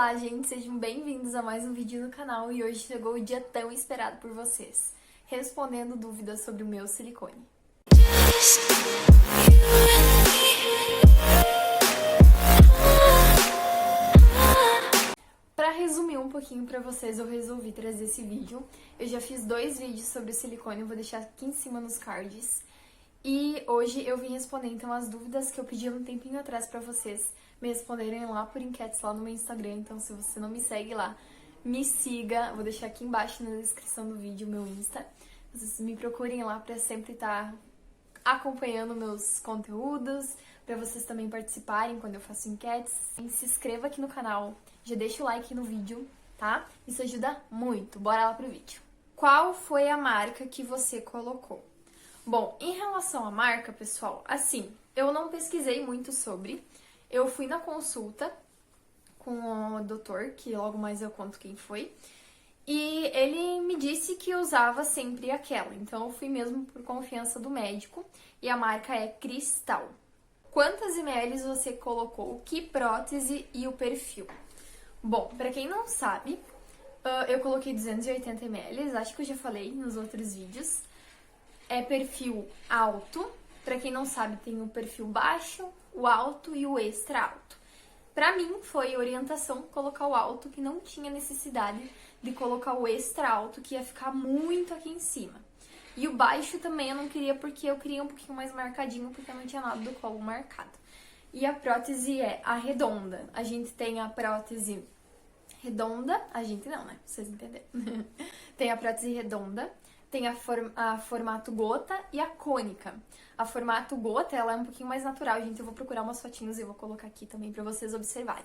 Olá, gente! Sejam bem-vindos a mais um vídeo no canal e hoje chegou o dia tão esperado por vocês, respondendo dúvidas sobre o meu silicone. Para resumir um pouquinho para vocês, eu resolvi trazer esse vídeo. Eu já fiz 2 vídeos sobre o silicone, eu vou deixar aqui em cima nos cards. E hoje eu vim responder então as dúvidas que eu pedi um tempinho atrás pra vocês me responderem lá por enquetes lá no meu Instagram. Então se você não me segue lá, me siga. Vou deixar aqui embaixo na descrição do vídeo o meu Insta. Vocês me procurem lá pra sempre estar acompanhando meus conteúdos, pra vocês também participarem quando eu faço enquetes. E se inscreva aqui no canal, já deixa o like no vídeo, tá? Isso ajuda muito. Bora lá pro vídeo. Qual foi a marca que você colocou? Bom, em relação à marca, pessoal, assim, eu não pesquisei muito sobre. Eu fui na consulta com o doutor, que logo mais eu conto quem foi, e ele me disse que usava sempre aquela. Então eu fui mesmo por confiança do médico e a marca é Cristal. Quantas ml você colocou? Que prótese e o perfil? Bom, pra quem não sabe, eu coloquei 280 ml, acho que eu já falei nos outros vídeos. É perfil alto. Pra quem não sabe, tem o perfil baixo, o alto e o extra alto. Pra mim, foi orientação colocar o alto, que não tinha necessidade de colocar o extra alto, que ia ficar muito aqui em cima. E o baixo também eu não queria, porque eu queria um pouquinho mais marcadinho, porque eu não tinha nada do colo marcado. E a prótese é a redonda. A gente tem a prótese redonda, a gente não, né? Vocês entenderam. Tem a prótese redonda. Tem a formato gota e a cônica. A formato gota, ela é um pouquinho mais natural, gente. Eu vou procurar umas fotinhos e eu vou colocar aqui também pra vocês observarem.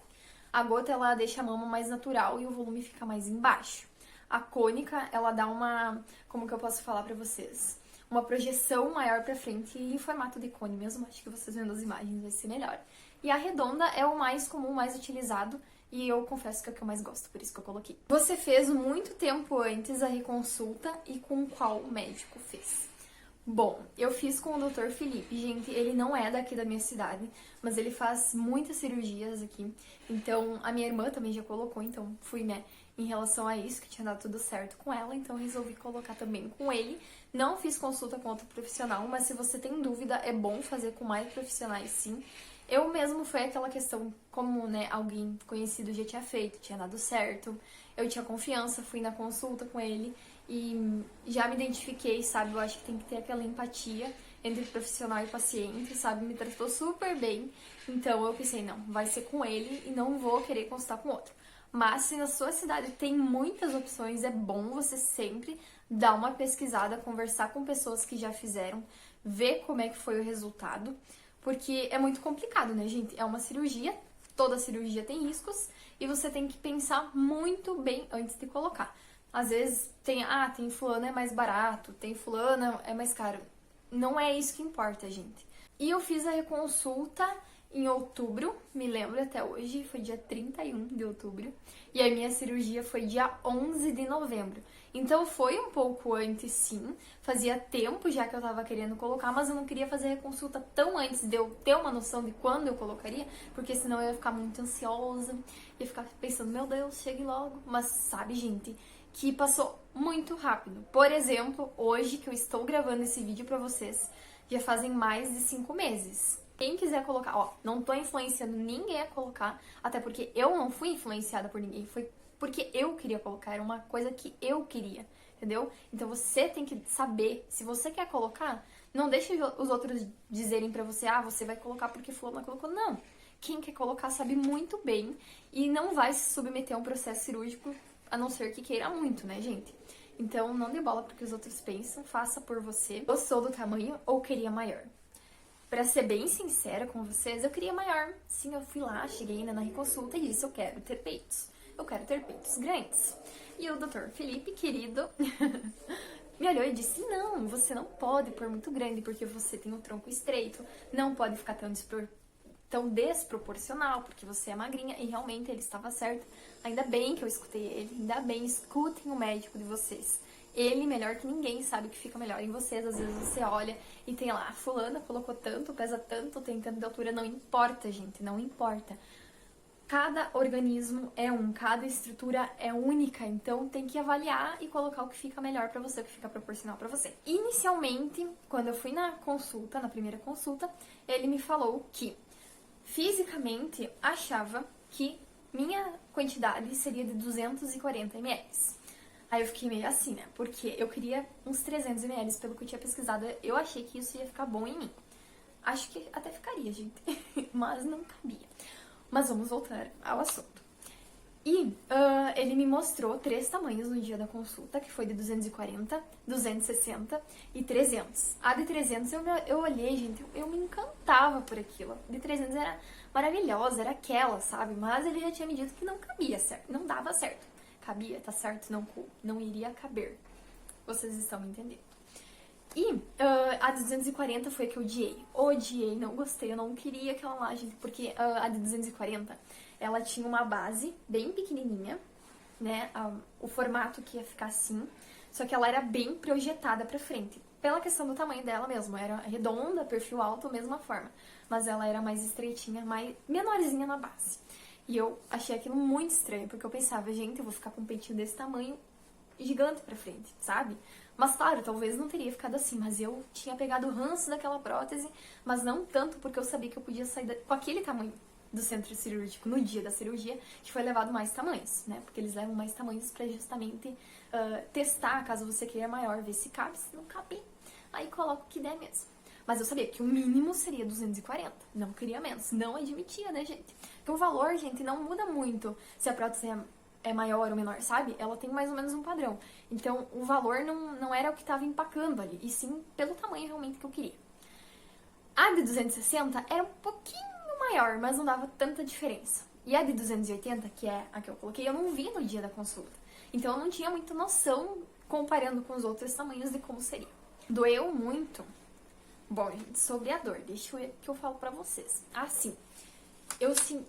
A gota, ela deixa a mama mais natural e o volume fica mais embaixo. A cônica, ela dá uma... Como que eu posso falar pra vocês? Uma projeção maior pra frente e em formato de cone mesmo. Acho que vocês vendo as imagens vai ser melhor. E a redonda é o mais comum, mais utilizado. E eu confesso que é o que eu mais gosto, por isso que eu coloquei. Você fez muito tempo antes a reconsulta e com qual médico fez? Bom, eu fiz com o Dr. Felipe. Gente, ele não é daqui da minha cidade, mas ele faz muitas cirurgias aqui. Então, a minha irmã também já colocou, então fui, né, em relação a isso, que tinha dado tudo certo com ela, então resolvi colocar também com ele. Não fiz consulta com outro profissional, mas se você tem dúvida, é bom fazer com mais profissionais, sim. Eu mesmo foi aquela questão, como, né, alguém conhecido já tinha feito, tinha dado certo, eu tinha confiança, fui na consulta com ele e já me identifiquei, sabe? Eu acho que tem que ter aquela empatia entre profissional e paciente, sabe? Me tratou super bem, então eu pensei, não, vai ser com ele e não vou querer consultar com outro. Mas se na sua cidade tem muitas opções, é bom você sempre dar uma pesquisada, conversar com pessoas que já fizeram, ver como é que foi o resultado. Porque é muito complicado, né, gente? É uma cirurgia, toda cirurgia tem riscos, e você tem que pensar muito bem antes de colocar. Às vezes tem fulano é mais barato, tem fulano é mais caro. Não é isso que importa, gente. E eu fiz a reconsulta em outubro, me lembro até hoje, foi dia 31 de outubro. E a minha cirurgia foi dia 11 de novembro. Então foi um pouco antes, sim. Fazia tempo já que eu tava querendo colocar, mas eu não queria fazer a consulta tão antes de eu ter uma noção de quando eu colocaria, porque senão eu ia ficar muito ansiosa, ia ficar pensando, meu Deus, chegue logo. Mas sabe, gente, que passou muito rápido. Por exemplo, hoje que eu estou gravando esse vídeo pra vocês, já fazem mais de 5 meses. Quem quiser colocar, ó, não tô influenciando ninguém a colocar, até porque eu não fui influenciada por ninguém, foi porque eu queria colocar, era uma coisa que eu queria, entendeu? Então você tem que saber, se você quer colocar, não deixe os outros dizerem pra você, você vai colocar porque fulano colocou, não. Quem quer colocar sabe muito bem e não vai se submeter a um processo cirúrgico, a não ser que queira muito, né, gente? Então não dê bola porque os outros pensam, faça por você. Gostou do tamanho ou queria maior? Pra ser bem sincera com vocês, eu queria maior. Sim, eu fui lá, cheguei ainda na reconsulta e disse, eu quero ter peitos. Eu quero ter peitos grandes. E o Dr. Felipe, querido, me olhou e disse, não, você não pode pôr muito grande, porque você tem um tronco estreito, não pode ficar tão desproporcional, porque você é magrinha. E realmente ele estava certo. Ainda bem que eu escutei ele, ainda bem, escutem o médico de vocês. Ele, melhor que ninguém, sabe o que fica melhor em vocês. Às vezes você olha e tem lá, fulana colocou tanto, pesa tanto, tem tanto de altura. Não importa, gente, não importa. Cada organismo é cada estrutura é única, então tem que avaliar e colocar o que fica melhor pra você, o que fica proporcional pra você. Inicialmente, quando eu fui na consulta, na primeira consulta, ele me falou que fisicamente achava que minha quantidade seria de 240 ml. Aí eu fiquei meio assim, né? Porque eu queria uns 300 ml, pelo que eu tinha pesquisado, eu achei que isso ia ficar bom em mim. Acho que até ficaria, gente, mas não cabia. Mas vamos voltar ao assunto. E ele me mostrou 3 tamanhos no dia da consulta, que foi de 240, 260 e 300. A de 300 eu olhei, gente, eu me encantava por aquilo. A de 300 era maravilhosa, era aquela, sabe? Mas ele já tinha me dito que não cabia certo, não dava certo. Cabia, tá certo, não iria caber. Vocês estão me entendendo. E a de 240 foi a que eu odiei, não gostei, eu não queria aquela lá, gente, porque a de 240, ela tinha uma base bem pequenininha, né, o formato que ia ficar assim, só que ela era bem projetada pra frente, pela questão do tamanho dela mesmo, era redonda, perfil alto, mesma forma, mas ela era mais estreitinha, menorzinha na base. E eu achei aquilo muito estranho, porque eu pensava, gente, eu vou ficar com um peitinho desse tamanho gigante pra frente, sabe? Mas claro, talvez não teria ficado assim, mas eu tinha pegado o ranço daquela prótese, mas não tanto porque eu sabia que eu podia sair com aquele tamanho do centro cirúrgico no dia da cirurgia, que foi levado mais tamanhos, né? Porque eles levam mais tamanhos pra justamente testar, caso você queira maior, ver se cabe, se não cabe, aí coloca o que der mesmo. Mas eu sabia que o mínimo seria 240, não queria menos, não admitia, né, gente? Porque o valor, gente, não muda muito se a prótese é maior ou menor, sabe? Ela tem mais ou menos um padrão. Então, o valor não era o que estava empacando ali, e sim pelo tamanho realmente que eu queria. A de 260 era um pouquinho maior, mas não dava tanta diferença. E a de 280, que é a que eu coloquei, eu não vi no dia da consulta. Então, eu não tinha muita noção, comparando com os outros tamanhos, de como seria. Doeu muito? Bom, gente, sobre a dor, deixa eu ver o que eu falo pra vocês. Assim,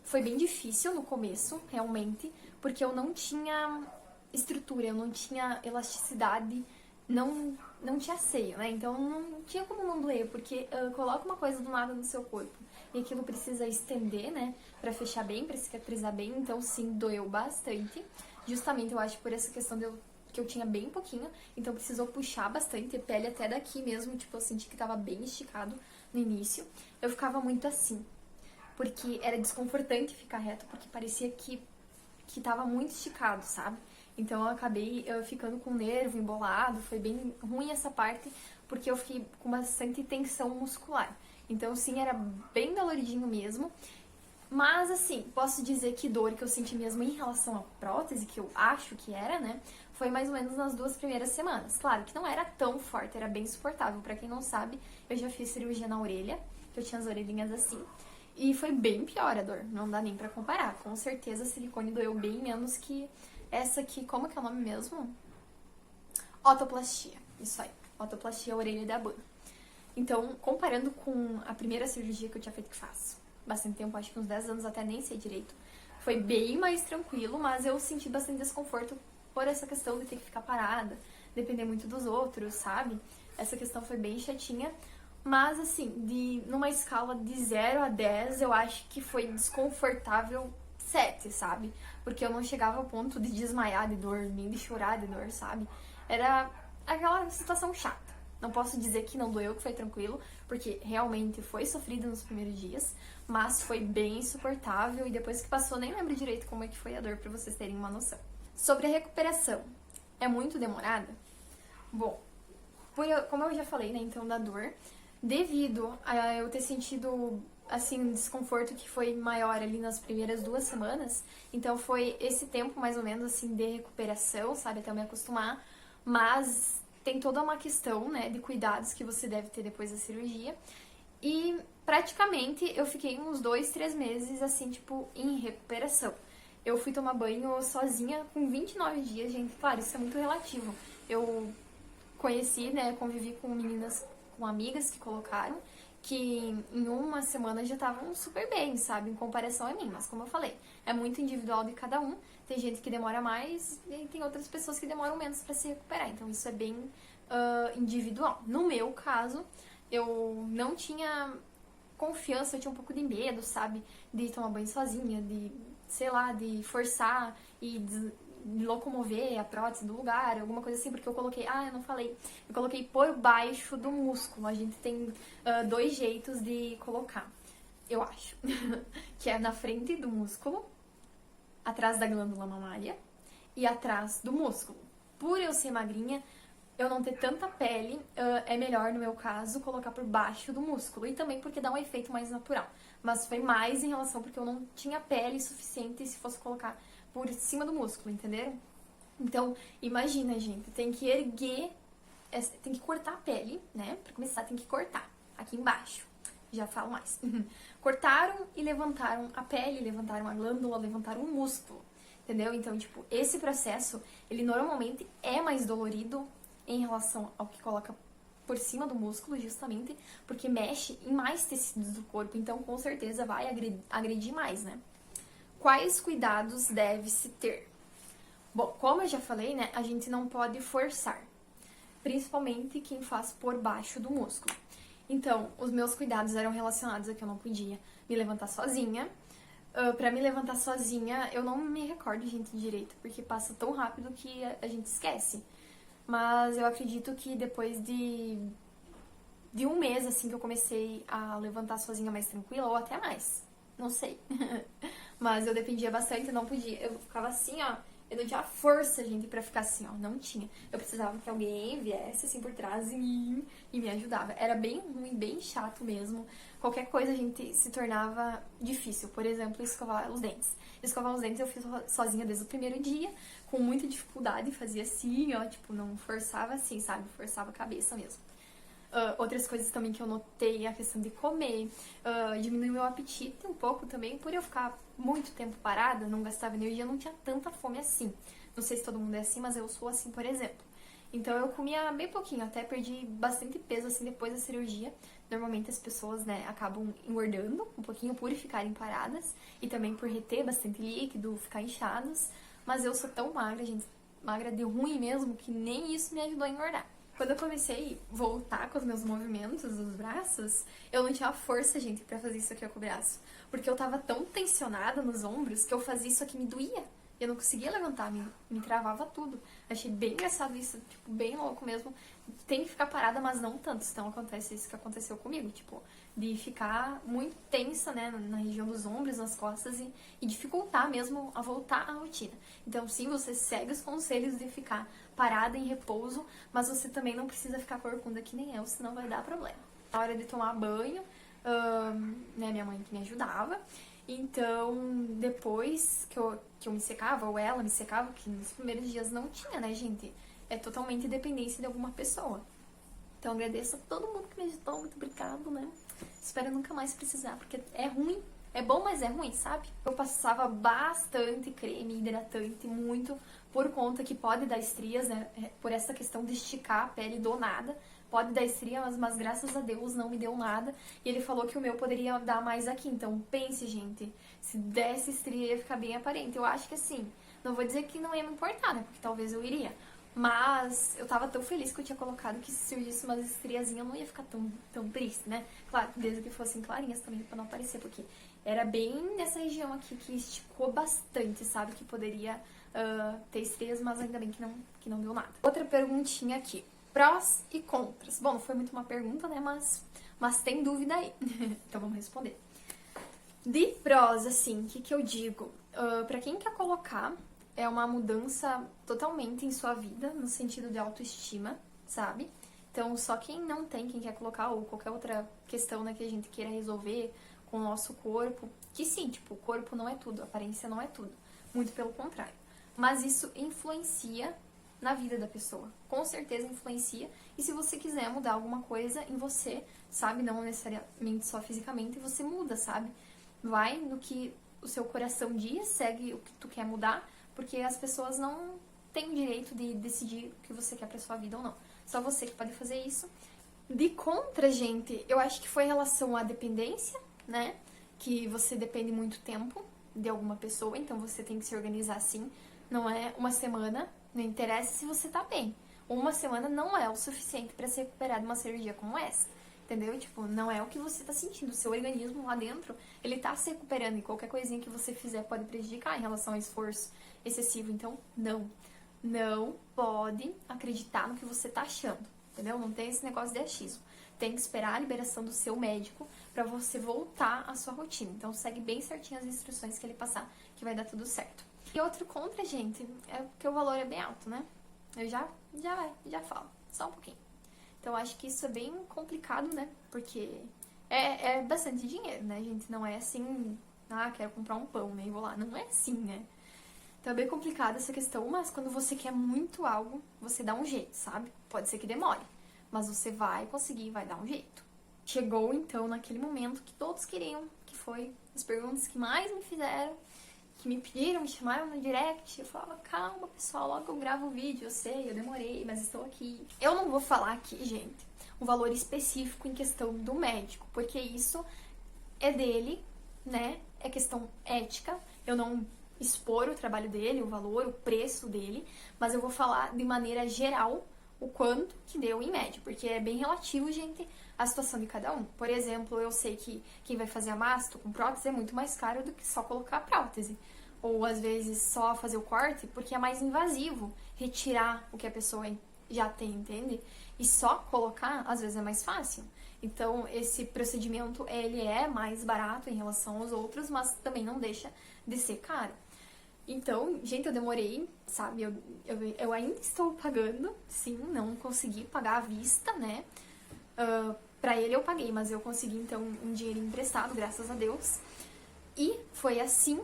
foi bem difícil no começo, realmente, porque eu não tinha estrutura, eu não tinha elasticidade, não tinha seio, né? Então não tinha como não doer, porque coloca uma coisa do nada no seu corpo e aquilo precisa estender, né? Pra fechar bem, pra cicatrizar bem, então sim, doeu bastante. Justamente eu acho por essa questão que eu tinha bem pouquinho, então precisou puxar bastante, a pele até daqui mesmo, tipo, eu senti que tava bem esticado no início. Eu ficava muito assim, porque era desconfortante ficar reto, porque parecia que tava muito esticado, sabe? Então eu acabei ficando com o nervo embolado, foi bem ruim essa parte, porque eu fiquei com bastante tensão muscular. Então sim, era bem doloridinho mesmo. Mas assim, posso dizer que dor que eu senti mesmo em relação à prótese, que eu acho que era, né? Foi mais ou menos nas 2 primeiras semanas. Claro que não era tão forte, era bem suportável. Pra quem não sabe, eu já fiz cirurgia na orelha, que eu tinha as orelhinhas assim. E foi bem pior a dor, não dá nem pra comparar. Com certeza a silicone doeu bem menos que essa aqui, como que é o nome mesmo? Otoplastia, isso aí. Otoplastia, orelha da Ban. Então, comparando com a primeira cirurgia que eu tinha feito, que faz bastante tempo, acho que uns 10 anos, até nem sei direito, foi bem mais tranquilo, mas eu senti bastante desconforto por essa questão de ter que ficar parada, depender muito dos outros, sabe? Essa questão foi bem chatinha, mas assim, numa escala de 0 a 10, eu acho que foi desconfortável 7, sabe? Porque eu não chegava ao ponto de desmaiar de dor, nem de chorar de dor, sabe? Era aquela situação chata. Não posso dizer que não doeu, que foi tranquilo, porque realmente foi sofrido nos primeiros dias, mas foi bem insuportável e depois que passou nem lembro direito como é que foi a dor, pra vocês terem uma noção. Sobre a recuperação, é muito demorada? Bom, como eu já falei, né, então da dor, devido a eu ter sentido assim, um desconforto que foi maior ali nas primeiras 2 semanas, então foi esse tempo mais ou menos assim de recuperação, sabe, até eu me acostumar, mas tem toda uma questão, né, de cuidados que você deve ter depois da cirurgia. E praticamente eu fiquei uns 2, 3 meses assim, tipo, em recuperação. Eu fui tomar banho sozinha com 29 dias, gente. Claro, isso é muito relativo. Eu conheci, né, convivi com meninas, com amigas que colocaram, que em uma semana já estavam super bem, sabe, em comparação a mim. Mas como eu falei, é muito individual de cada um. Tem gente que demora mais e tem outras pessoas que demoram menos pra se recuperar. Então isso é bem individual. No meu caso, eu não tinha confiança, eu tinha um pouco de medo, sabe, de tomar banho sozinha, de sei lá, de forçar e locomover a prótese do lugar, alguma coisa assim, porque eu coloquei, eu não falei, eu coloquei por baixo do músculo. A gente tem dois jeitos de colocar, eu acho, que é na frente do músculo, atrás da glândula mamária e atrás do músculo. Por eu ser magrinha, eu não ter tanta pele, é melhor, no meu caso, colocar por baixo do músculo. E também porque dá um efeito mais natural. Mas foi mais em relação porque eu não tinha pele suficiente se fosse colocar por cima do músculo, entenderam? Então, imagina, gente, tem que erguer, tem que cortar a pele, né? Pra começar, tem que cortar aqui embaixo. Já falo mais. Cortaram e levantaram a pele, levantaram a glândula, levantaram o músculo, entendeu? Então, tipo, esse processo, ele normalmente é mais dolorido em relação ao que coloca por cima do músculo, justamente porque mexe em mais tecidos do corpo, então com certeza vai agredir mais, né? Quais cuidados deve-se ter? Bom, como eu já falei, né, a gente não pode forçar, principalmente quem faz por baixo do músculo. Então, os meus cuidados eram relacionados a que eu não podia me levantar sozinha. Pra me levantar sozinha, eu não me recordo, gente, direito, porque passa tão rápido que a gente esquece. Mas eu acredito que depois de um mês, assim, que eu comecei a levantar sozinha mais tranquila, ou até mais, não sei. Mas eu dependia bastante, eu não podia. Eu ficava assim, ó, eu não tinha força, gente, pra ficar assim, ó, não tinha. Eu precisava que alguém viesse, assim, por trás de mim e me ajudava. Era bem ruim, bem chato mesmo. Qualquer coisa a gente se tornava difícil. Por exemplo, escovar os dentes. Escovar os dentes eu fiz sozinha desde o primeiro dia, com muita dificuldade, fazia assim, ó, tipo, não forçava assim, sabe? Forçava a cabeça mesmo. Outras coisas também que eu notei, a questão de comer, diminuiu meu apetite um pouco também, por eu ficar muito tempo parada, não gastava energia, não tinha tanta fome assim. Não sei se todo mundo é assim, mas eu sou assim, por exemplo. Então eu comia bem pouquinho, até perdi bastante peso assim depois da cirurgia. Normalmente as pessoas, né, acabam engordando um pouquinho por ficarem paradas e também por reter bastante líquido, ficar inchados. Mas eu sou tão magra, gente, magra de ruim mesmo, que nem isso me ajudou a engordar. Quando eu comecei a voltar com os meus movimentos dos braços, eu não tinha força, gente, pra fazer isso aqui com o braço. Porque eu tava tão tensionada nos ombros que eu fazia isso aqui me doía. Eu não conseguia levantar, me travava tudo. Achei bem engraçado isso, tipo, bem louco mesmo. Tem que ficar parada, mas não tanto. Então acontece isso que aconteceu comigo, tipo, de ficar muito tensa, né, na região dos ombros, nas costas e dificultar mesmo a voltar à rotina. Então, sim, você segue os conselhos de ficar parada em repouso, mas você também não precisa ficar corcunda que nem eu, senão vai dar problema. Na hora de tomar banho, né, minha mãe que me ajudava. Então, depois que eu me secava, ou ela me secava, que nos primeiros dias não tinha, né, gente? É totalmente dependência de alguma pessoa. Então, agradeço a todo mundo que me ajudou, muito obrigado, né? Espero nunca mais precisar, porque é ruim. É bom, mas é ruim, sabe? Eu passava bastante creme hidratante, muito, por conta que pode dar estrias, né? Por essa questão de esticar a pele do nada. Pode dar estrias, mas graças a Deus não me deu nada. E ele falou que o meu poderia dar mais aqui. Então, pense, gente, se desse estria ia ficar bem aparente. Eu acho que assim, não vou dizer que não ia me importar, né? Porque talvez eu iria. Mas eu tava tão feliz que eu tinha colocado que se surgisse umas estriazinhas eu não ia ficar tão triste, né? Claro, desde que fossem clarinhas também, pra não aparecer, porque era bem nessa região aqui que esticou bastante, sabe? Que poderia ter estrias, mas ainda bem que não deu nada. Outra perguntinha aqui. Prós e contras. Bom, não foi muito uma pergunta, né? Mas tem dúvida aí. Então vamos responder. De prós, assim, o que eu digo? Pra quem quer colocar, é uma mudança totalmente em sua vida, no sentido de autoestima, sabe? Então, só quem não tem, quem quer colocar, ou qualquer outra questão, né, que a gente queira resolver com o nosso corpo, que sim, tipo, o corpo não é tudo, a aparência não é tudo. Muito pelo contrário. Mas isso influencia na vida da pessoa. Com certeza influencia. E se você quiser mudar alguma coisa em você, sabe? Não necessariamente só fisicamente, você muda, sabe? Vai no que o seu coração diz, segue o que tu quer mudar, porque as pessoas não têm o direito de decidir o que você quer pra sua vida ou não. Só você que pode fazer isso. De contra, gente, eu acho que foi em relação à dependência, né? Que você depende muito tempo de alguma pessoa, então você tem que se organizar assim. Não é uma semana, não interessa se você tá bem. Uma semana não é o suficiente para se recuperar de uma cirurgia como essa. entendeu? Tipo, não é o que você tá sentindo, o seu organismo lá dentro, ele tá se recuperando e qualquer coisinha que você fizer pode prejudicar em relação ao esforço excessivo. Então, não pode acreditar no que você tá achando, entendeu? Não tem esse negócio de achismo. Tem que esperar a liberação do seu médico pra você voltar à sua rotina. Então, segue bem certinho as instruções que ele passar, que vai dar tudo certo. E outro contra, gente, é porque o valor é bem alto, né? Eu já falo, só um pouquinho. Então, acho que isso é bem complicado, né? Porque é bastante dinheiro, né, gente? Não é assim, quero comprar um pão, né? E vou lá. Não é assim, né? Então, é bem complicada essa questão, mas quando você quer muito algo, você dá um jeito, sabe? Pode ser que demore, mas você vai conseguir, vai dar um jeito. Chegou, então, naquele momento que todos queriam, que foi as perguntas que mais me fizeram, que me pediram, me chamaram no direct. Eu falava, calma, pessoal, logo eu gravo o vídeo, eu sei, eu demorei, mas estou aqui. Eu não vou falar aqui, gente, um valor específico em questão do médico, porque isso é dele, né? É questão ética. Eu não expor o trabalho dele, o valor, o preço dele, mas eu vou falar de maneira geral o quanto que deu em média, porque é bem relativo, gente, a situação de cada um. Por exemplo, eu sei que quem vai fazer a masto com prótese é muito mais caro do que só colocar a prótese. Ou às vezes só fazer o corte, porque é mais invasivo retirar o que a pessoa já tem, entende? E só colocar, às vezes, é mais fácil. Então, esse procedimento, ele é mais barato em relação aos outros, mas também não deixa de ser caro. Então, gente, eu demorei, sabe? Eu ainda estou pagando, sim, não consegui pagar à vista, né? Pra ele eu paguei, mas eu consegui, então, um dinheiro emprestado, graças a Deus. E foi assim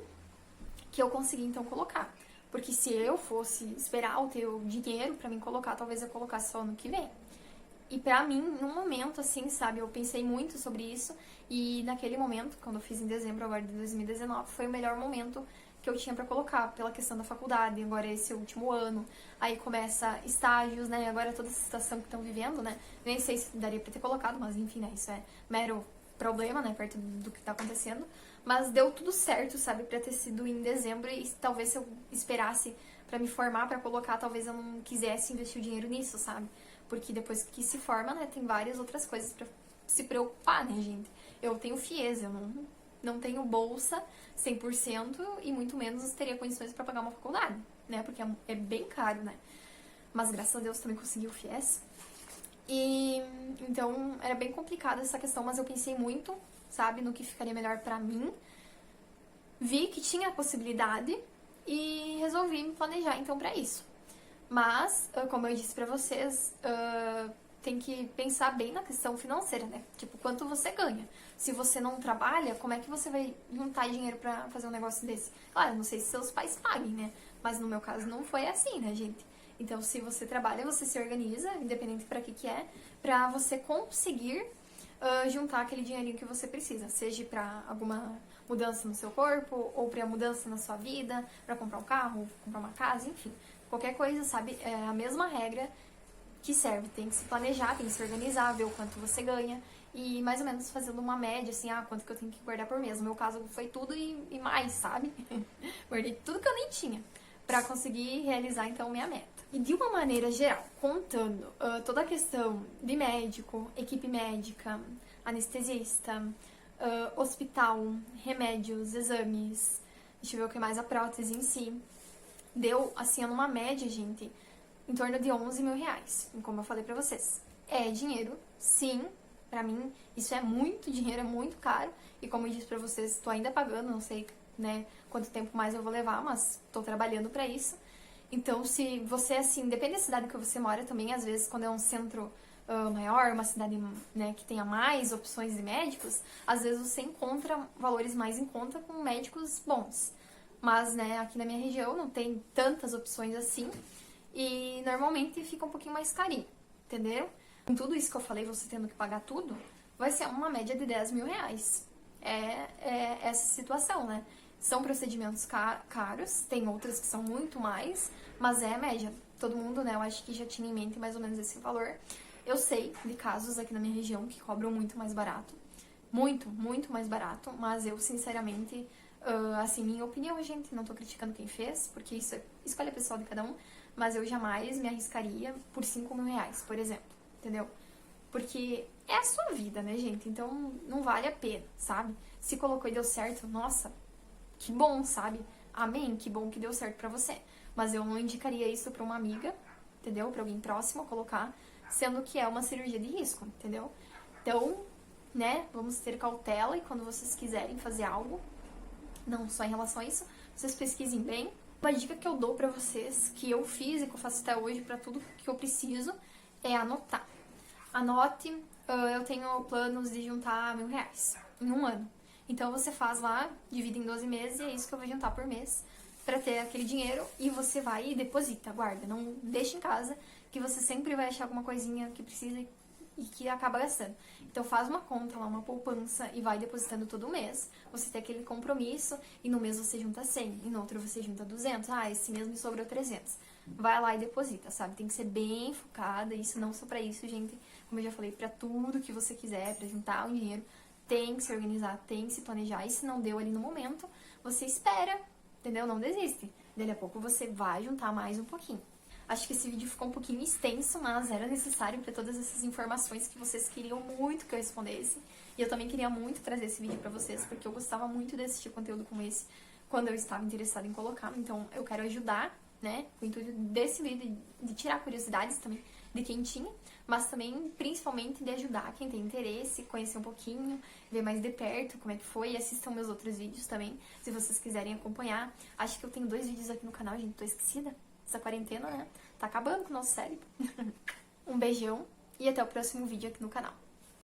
que eu consegui, então, colocar. Porque se eu fosse esperar o teu dinheiro pra mim colocar, talvez eu colocasse só ano que vem. E pra mim, num momento assim, sabe, eu pensei muito sobre isso. E naquele momento, quando eu fiz em dezembro agora de 2019, foi o melhor momento que eu tinha pra colocar, pela questão da faculdade, agora esse último ano, aí começa estágios, né, agora toda essa situação que estão vivendo, né, nem sei se daria pra ter colocado, mas enfim, né, isso é mero problema, né, perto do que tá acontecendo, mas deu tudo certo, sabe, pra ter sido em dezembro, e talvez se eu esperasse pra me formar, pra colocar, talvez eu não quisesse investir o dinheiro nisso, sabe, porque depois que se forma, né, tem várias outras coisas pra se preocupar, né, gente, eu tenho FIES, eu não tenho bolsa 100% e muito menos teria condições para pagar uma faculdade, né? Porque é bem caro, né? Mas graças a Deus também consegui o FIES. E então era bem complicada essa questão, mas eu pensei muito, sabe, no que ficaria melhor pra mim. Vi que tinha a possibilidade e resolvi me planejar então pra isso. Mas, como eu disse pra vocês, tem que pensar bem na questão financeira, né? Tipo, quanto você ganha. Se você não trabalha, como é que você vai juntar dinheiro pra fazer um negócio desse? Claro, não sei se seus pais paguem, né? Mas no meu caso não foi assim, né, gente? Então, se você trabalha, você se organiza, independente pra que é, pra você conseguir juntar aquele dinheirinho que você precisa. Seja pra alguma mudança no seu corpo, ou pra mudança na sua vida, pra comprar um carro, comprar uma casa, enfim. Qualquer coisa, sabe? É a mesma regra que serve. Tem que se planejar, tem que se organizar, ver o quanto você ganha e mais ou menos fazendo uma média, assim, quanto que eu tenho que guardar por mês. No meu caso foi tudo e mais, sabe? Guardei tudo que eu nem tinha pra conseguir realizar, então, minha meta. E de uma maneira geral, contando toda a questão de médico, equipe médica, anestesista, hospital, remédios, exames, deixa eu ver o que mais, a prótese em si, deu, assim, numa média, gente, em torno de 11 mil reais. E como eu falei pra vocês, é dinheiro, sim, pra mim isso é muito dinheiro, é muito caro. E como eu disse pra vocês, tô ainda pagando, não sei, né, quanto tempo mais eu vou levar, mas tô trabalhando pra isso. Então, se você, assim, depende da cidade que você mora também, às vezes quando é um centro maior, uma cidade, né, que tenha mais opções de médicos, às vezes você encontra valores mais em conta com médicos bons. Mas, né, aqui na minha região não tem tantas opções assim. E normalmente fica um pouquinho mais carinho, entenderam? Com tudo isso que eu falei, você tendo que pagar tudo, vai ser uma média de 10 mil reais. É essa situação, né? São procedimentos caros, tem outras que são muito mais, mas é a média. Todo mundo, né, eu acho que já tinha em mente mais ou menos esse valor. Eu sei de casos aqui na minha região que cobram muito mais barato. Muito, muito mais barato, mas eu, sinceramente, assim, minha opinião, gente, não tô criticando quem fez, porque isso é escolha pessoal de cada um, mas eu jamais me arriscaria por 5 mil reais, por exemplo, entendeu? Porque é a sua vida, né, gente? Então não vale a pena, sabe? Se colocou e deu certo, nossa, que bom, sabe? Amém, que bom que deu certo pra você. Mas eu não indicaria isso pra uma amiga, entendeu? Pra alguém próximo colocar, sendo que é uma cirurgia de risco, entendeu? Então, né, vamos ter cautela e quando vocês quiserem fazer algo, não só em relação a isso, vocês pesquisem bem. Uma dica que eu dou pra vocês, que eu fiz e que eu faço até hoje pra tudo que eu preciso, é anotar. Anote, eu tenho planos de juntar R$1.000 em um ano. Então você faz lá, divide em 12 meses e é isso que eu vou juntar por mês pra ter aquele dinheiro e você vai e deposita, guarda. Não deixa em casa que você sempre vai achar alguma coisinha que precisa e que acaba gastando. Então faz uma conta lá, uma poupança e vai depositando todo mês. Você tem aquele compromisso e no mês você junta 100 e no outro você junta 200. Ah, esse mês me sobrou 300. Vai lá e deposita, sabe? Tem que ser bem focada, isso não só pra isso, gente. Como eu já falei, pra tudo que você quiser, pra juntar um dinheiro, tem que se organizar, tem que se planejar. E se não deu ali no momento, você espera, entendeu? Não desiste. Dali a pouco você vai juntar mais um pouquinho. Acho que esse vídeo ficou um pouquinho extenso, mas era necessário para todas essas informações que vocês queriam muito que eu respondesse. E eu também queria muito trazer esse vídeo para vocês, porque eu gostava muito de assistir conteúdo como esse quando eu estava interessada em colocar. Então eu quero ajudar, né, com o intuito desse vídeo, de tirar curiosidades também de quem tinha, mas também, principalmente, de ajudar quem tem interesse, conhecer um pouquinho, ver mais de perto como é que foi, e assistam meus outros vídeos também, se vocês quiserem acompanhar. Acho que eu tenho 2 vídeos aqui no canal, gente, tô esquecida. Essa quarentena, né, tá acabando com o nosso cérebro. Um beijão e até o próximo vídeo aqui no canal.